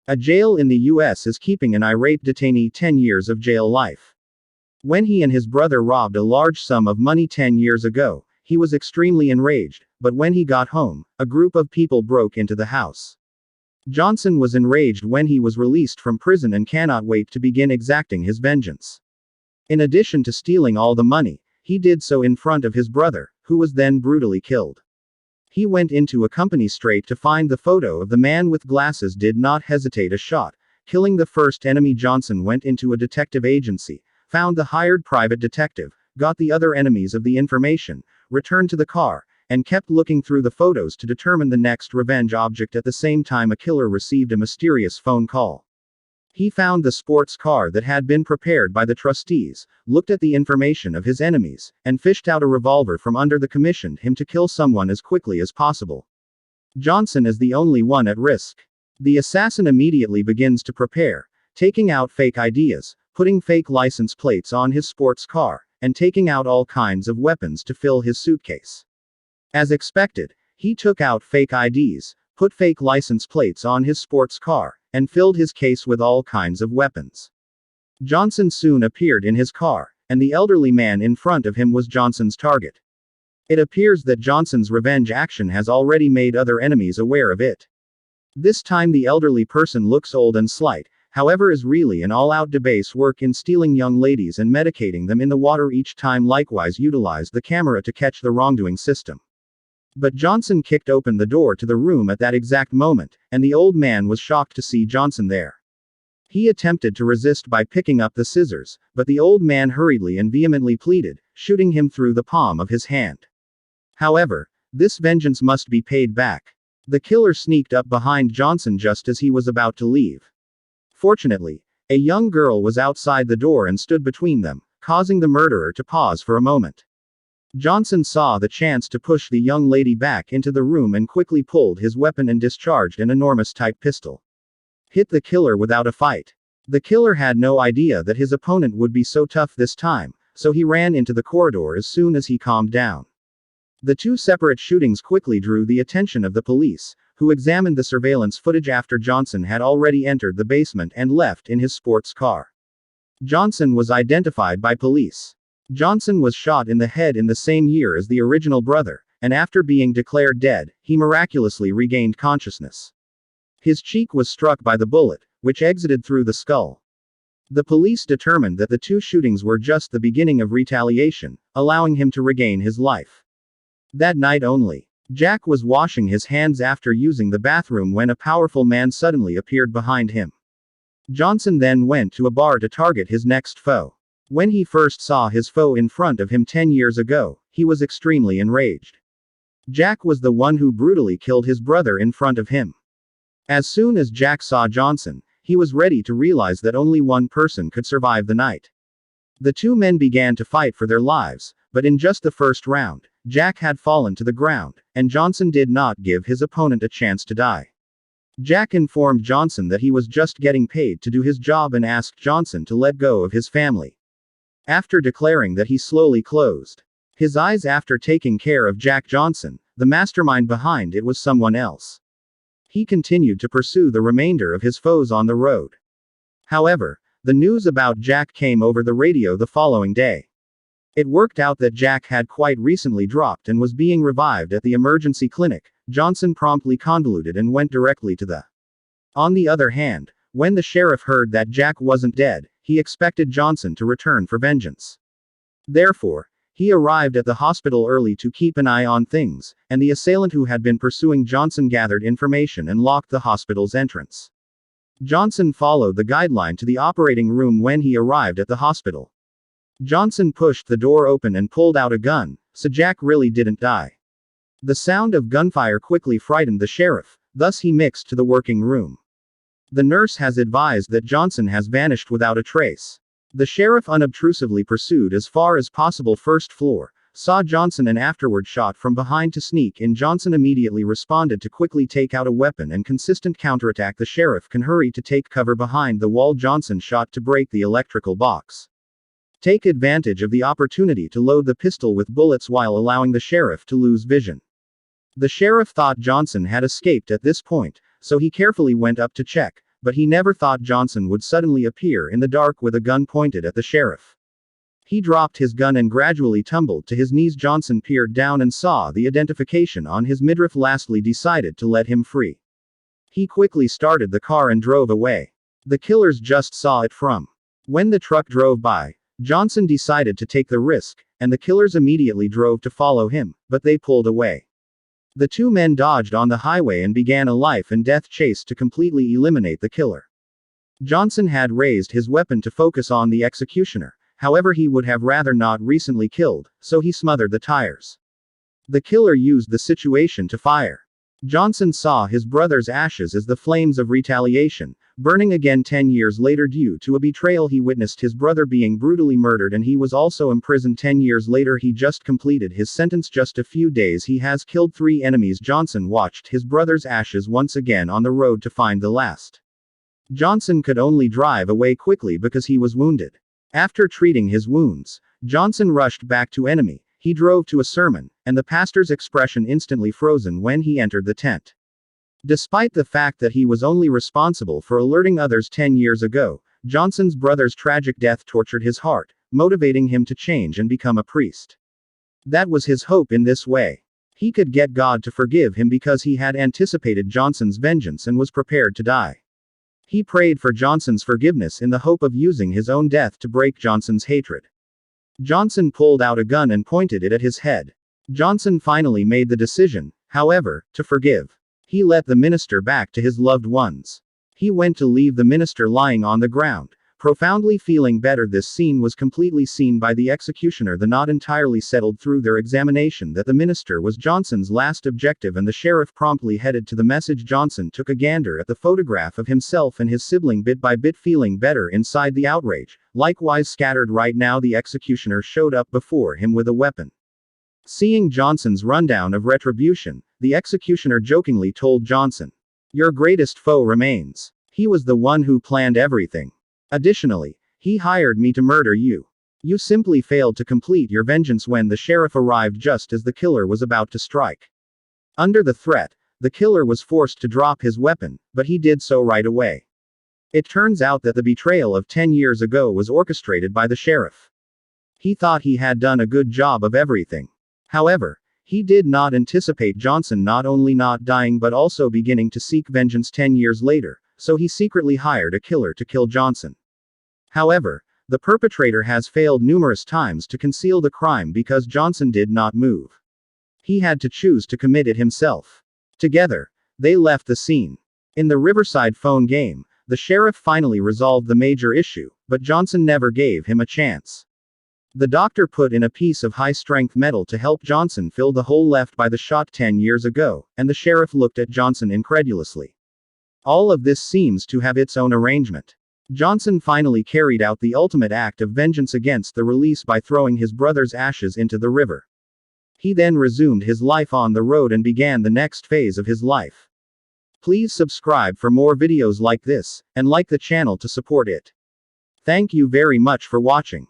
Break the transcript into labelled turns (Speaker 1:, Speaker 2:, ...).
Speaker 1: A jail in the US is keeping an irate detainee 10 years of jail life. When he and his brother robbed a large sum of money 10 years ago, he was extremely enraged, but when he got home, a group of people broke into the house. Johnson was enraged when he was released from prison and cannot wait to begin exacting his vengeance. In addition to stealing all the money, he did so in front of his brother, who was then brutally killed. He went into a company straight to find the photo of the man with glasses, did not hesitate a shot, killing the first enemy. Johnson went into a detective agency, found the hired private detective, got the other enemies of the information, returned to the car, and kept looking through the photos to determine the next revenge object. At the same time, a killer received a mysterious phone call. He found the sports car that had been prepared by the trustees, looked at the information of his enemies, and fished out a revolver from under the commissioned him to kill someone as quickly as possible. Johnson is the only one at risk. The assassin immediately begins to prepare, taking out fake IDs, putting fake license plates on his sports car, and taking out all kinds of weapons to fill his suitcase. As expected, he took out fake IDs, put fake license plates on his sports car, and filled his case with all kinds of weapons. Johnson soon appeared in his car, and the elderly man in front of him was Johnson's target. It appears that Johnson's revenge action has already made other enemies aware of it. This time the elderly person looks old and slight, however is really an all-out debase work in stealing young ladies and medicating them in the water each time. Likewise utilized the camera to catch the wrongdoing system. But Johnson kicked open the door to the room at that exact moment, and the old man was shocked to see Johnson there. He attempted to resist by picking up the scissors, but the old man hurriedly and vehemently pleaded, shooting him through the palm of his hand. However, this vengeance must be paid back. The killer sneaked up behind Johnson just as he was about to leave. Fortunately, a young girl was outside the door and stood between them, causing the murderer to pause for a moment. Johnson saw the chance to push the young lady back into the room and quickly pulled his weapon and discharged an enormous type pistol. Hit the killer without a fight. The killer had no idea that his opponent would be so tough this time, so he ran into the corridor as soon as he calmed down. The two separate shootings quickly drew the attention of the police, who examined the surveillance footage after Johnson had already entered the basement and left in his sports car. Johnson was identified by police. Johnson was shot in the head in the same year as the original brother, and after being declared dead, he miraculously regained consciousness. His cheek was struck by the bullet, which exited through the skull. The police determined that the two shootings were just the beginning of retaliation, allowing him to regain his life. That night only, Jack was washing his hands after using the bathroom when a powerful man suddenly appeared behind him. Johnson then went to a bar to target his next foe. When he first saw his foe in front of him 10 years ago, he was extremely enraged. Jack was the one who brutally killed his brother in front of him. As soon as Jack saw Johnson, he was ready to realize that only one person could survive the night. The two men began to fight for their lives, but in just the first round, Jack had fallen to the ground, and Johnson did not give his opponent a chance to die. Jack informed Johnson that he was just getting paid to do his job and asked Johnson to let go of his family. After declaring that, he slowly closed his eyes after taking care of Jack. Johnson, the mastermind behind it, was someone else. He continued to pursue the remainder of his foes on the road. However, the news about Jack came over the radio the following day. It worked out that Jack had quite recently dropped and was being revived at the emergency clinic. Johnson promptly convoluted and went directly to the. On the other hand, when the sheriff heard that Jack wasn't dead, he expected Johnson to return for vengeance. Therefore, he arrived at the hospital early to keep an eye on things, and the assailant who had been pursuing Johnson gathered information and locked the hospital's entrance. Johnson followed the guideline to the operating room. When he arrived at the hospital, Johnson pushed the door open and pulled out a gun, so Jack really didn't die. The sound of gunfire quickly frightened the sheriff, thus he mixed to the working room. The nurse has advised that Johnson has vanished without a trace. The sheriff unobtrusively pursued as far as possible first floor, saw Johnson and afterward shot from behind to sneak in. Johnson immediately responded to quickly take out a weapon and consistent counterattack. The sheriff can hurry to take cover behind the wall. Johnson shot to break the electrical box. Take advantage of the opportunity to load the pistol with bullets while allowing the sheriff to lose vision. The sheriff thought Johnson had escaped at this point, so he carefully went up to check, but he never thought Johnson would suddenly appear in the dark with a gun pointed at the sheriff. He dropped his gun and gradually tumbled to his knees. Johnson peered down and saw the identification on his midriff. Lastly decided to let him free. He quickly started the car and drove away. The killers just saw it from. When the truck drove by, Johnson decided to take the risk, and the killers immediately drove to follow him, but they pulled away. The two men dodged on the highway and began a life and death chase to completely eliminate the killer. Johnson had raised his weapon to focus on the executioner, however he would have rather not recently killed, so he smothered the tires. The killer used the situation to fire. Johnson saw his brother's ashes as the flames of retaliation, burning again 10 years later due to a betrayal. He witnessed his brother being brutally murdered and he was also imprisoned 10 years later. He just completed his sentence. Just a few days he has killed 3 enemies. Johnson watched his brother's ashes once again on the road to find the last. Johnson could only drive away quickly because he was wounded. After treating his wounds, Johnson rushed back to enemy. He drove to a sermon, and the pastor's expression instantly frozen when he entered the tent. Despite the fact that he was only responsible for alerting others 10 years ago, Johnson's brother's tragic death tortured his heart, motivating him to change and become a priest. That was his hope. In this way, he could get God to forgive him because he had anticipated Johnson's vengeance and was prepared to die. He prayed for Johnson's forgiveness in the hope of using his own death to break Johnson's hatred. Johnson pulled out a gun and pointed it at his head. Johnson finally made the decision, however, to forgive. He let the minister back to his loved ones. He went to leave the minister lying on the ground, profoundly feeling better. This scene was completely seen by the executioner. The not entirely settled through their examination that the minister was Johnson's last objective, and the sheriff promptly headed to the message. Johnson took a gander at the photograph of himself and his sibling, bit by bit feeling better inside. The outrage, likewise scattered. Right now the executioner showed up before him with a weapon. Seeing Johnson's rundown of retribution, the executioner jokingly told Johnson, "Your greatest foe remains. He was the one who planned everything. Additionally, he hired me to murder you. You simply failed to complete your vengeance." When the sheriff arrived just as the killer was about to strike. Under the threat, the killer was forced to drop his weapon, but he did so right away. It turns out that the betrayal of 10 years ago was orchestrated by the sheriff. He thought he had done a good job of everything. However, he did not anticipate Johnson not only not dying but also beginning to seek vengeance 10 years later, so he secretly hired a killer to kill Johnson. However, the perpetrator has failed numerous times to conceal the crime because Johnson did not move. He had to choose to commit it himself. Together, they left the scene. In the Riverside phone game, the sheriff finally resolved the major issue, but Johnson never gave him a chance. The doctor put in a piece of high-strength metal to help Johnson fill the hole left by the shot 10 years ago, and the sheriff looked at Johnson incredulously. All of this seems to have its own arrangement. Johnson finally carried out the ultimate act of vengeance against the release by throwing his brother's ashes into the river. He then resumed his life on the road and began the next phase of his life. Please subscribe for more videos like this, and like the channel to support it. Thank you very much for watching.